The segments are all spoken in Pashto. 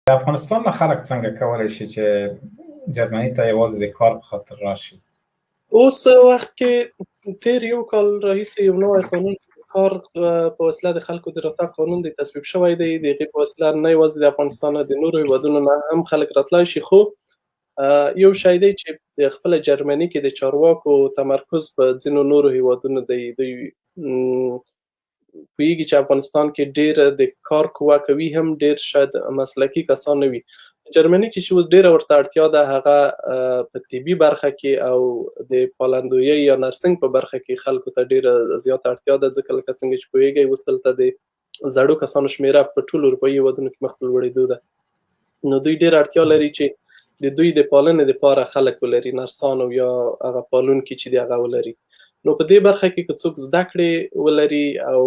د افغانستان نه خلک څنګه کولی شي چې جرمني ته یوازې د کار په خاطر راشي؟ اوس وخت کې تیر یو کال راهیسې یو نوی قانون کار په وسیله د خلکو د راتګ قانون دی تصویب شوی دی. د هغې په وسیله نه یوازې د افغانستان نه د نورو هیوادونو نه هم خلک راتلی شي، خو یو شی دی چې د خپله جرمني کې د چارواکو تمرکز په ځینو نورو هیوادونو دی. دوی پوهېږي چې افغانستان کې ډېر د کار قوه کوي، هم ډېر شاید مسلکي کسان نه وي. جرمني کې چې اوس ډېره ورته اړتیا ده هغه په طبي برخه کې او د پالندویۍ یا نرسنګ په برخه کې خلکو ته ډېره زیاته اړتیا ده، ځکه لکه څنګه چې پوهېږئ اوس دلته د زړو کسانو شمېره په ټولو اروپایي هیوادونو کې مخ په لوړېدو ده. نو دوی ډېره اړتیا لري چې د دوی د پالنې دپاره خلک ولري، نرسان او یا هغه پالونکي چې دي هغه ولري. نو په دې برخه کې که څوک زده کړې ولري او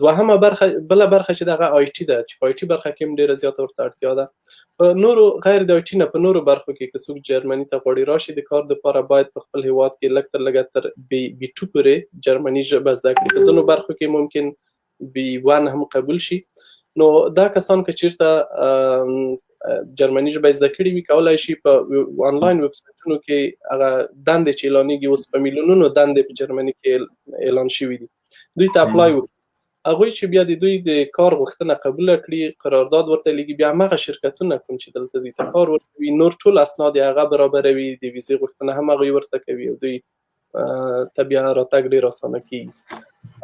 دوهمه برخه بله برخه چې د هغه آی ټي ده، چې په آی ټي برخه کې هم ډېره زیاته ورته اړتیا ده. په نورو غیر د آی ټي نه په نورو برخو کې که څوک جرمني ته غواړي راشي د کار دپاره باید په خپل هیواد کې لږ تر لږه تر بي ټو پورې جرمني ژبه زده کړي. په ځینو برخو کې ممکن بي ون هم قبول شي. نو دا کسان که چېرته جرمني ژبه زده کړي وي کولی شي په آنلاین ویب سایټونو کې هغه دندې چې اعلانېږي، اوس په میلیونونو دندې په جرمني کې اعلان شوي دي، دوی ته اپلای وکړي. هغوی چې بیا د دوی د کار غوښتنه قبوله کړي، قرارداد ورته لیږي، بیا هماغه شرکتونه کوم چې دلته دوی ته کار ورکوي نور ټول اسناد یې هغه برابروي، د ویزې غوښتنه هم هغوی ورته کوي او دوی ته بیا راتګ ډېر اسانه کېږي.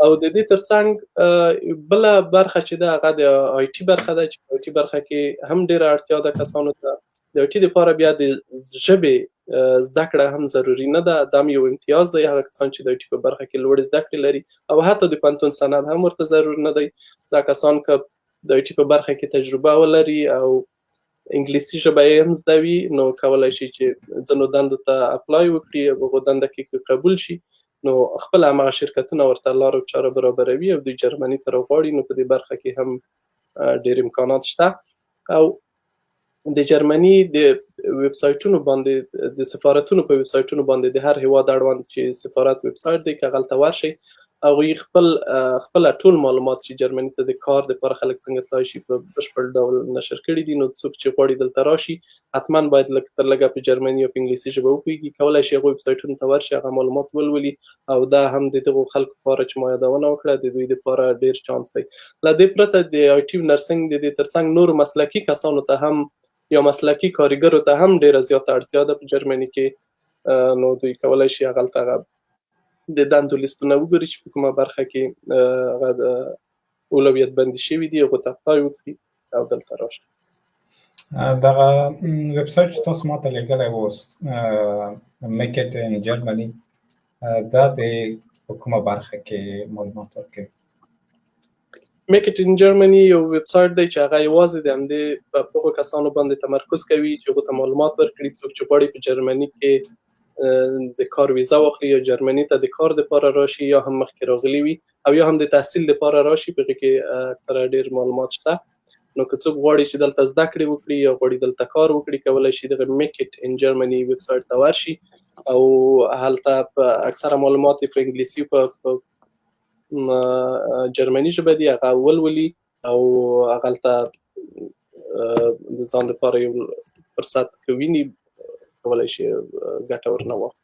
او د دې ترڅنګ بله برخه چې ده هغه د آی ټي برخه ده، چې په آی ټي برخه کې هم ډېره اړتیا ده کسانو ته. د آی ټي دپاره بیا د ژبې زده کړه هم ضروري نه ده، دا هم یو امتیاز دی. هغه کسان چې د آی ټي په برخه کې لوړې زده کړې لري او حتی د پوهنتون سند هم ورته ضرور نه دی. دا کسان که د آی ټي په برخه کې تجربه ولري او انګلیسي ژبه یې هم زده وي نو کولی شي چې ځینو دندو ته اپلای وکړي او هغو دنده کې که قبول شي نو خپله هماغه شرکتونه ورته لار او چاره برابروي او دوی جرمني ته راغواړي. نو په دې برخه کې هم ډېر امکانات شته. او د جرمني د ویب سایټونو باندې د سفارتونو په ویب سایټونو باندې د هر هیواد اړوند چې سفارت ویب سایټ دی که هغلته ورشئ هغوی خپله ټول معلومات چې جرمني ته د کار دپاره خلک څنګه تلای شي په بشپړ ډول نشر کړي دي. نو څوک چې غواړي دلته راشي حتما باید لږ تر لږه په جرمني او په انګلیسي ژبه وپوهېږي، کولی شي هغو ویب سایټونو ته ورشي هغه معلومات ولولي او دا هم د دغو خلکو لپاره چې ما یادونه وکړه د دوی دپاره ډېر چانس دی. له دې پرته د آی ټي نرسنګ د دې ترڅنګ نورو مسلکي کسانو ته هم یا مسلکي کارګرو ته هم ډېره زیاته اړتیا ده په جرمني کې. نو دوی کولی شي هغلته هغه د دندو لیستونه وګوري چې په کومه برخه کې هغه د اولویت بندي شوي دي، هغو ته اپلای وکړي او دلته راشي. دغه ویب سایټ چې تاسو ماته لیږلی اوس میک اټ ان جرمني دا د په کومه برخه کې معلومات ورکوي؟ میک اټ ان جرمني یو ویب سایټ دی چې هغه یوازې د همدې په هغو کسانو باندې تمرکز کوي چې هغو ته معلومات ورکړي څوک چې غواړي په جرمني کې د کار ویزا واخلي یا جرمني ته د کار دپاره راشي یا هم مخکې راغلي وي او یا هم د تحصیل دپاره راشي. په هغې کې اکثره ډېر معلومات شته. نو که څوک غواړي چې دلته زده کړې وکړي یا غواړي دلته کار وکړي کولی شي دغه میک اټ ان جرمني ویب سایټ ته ورشي او هلته په اکثره معلومات یې په انګلیسي په جرمني ژبه دي هغه ولولي او هغلته د ځان دپاره یو فرصت که ویني کولی شي ګټه ورنه واخلي.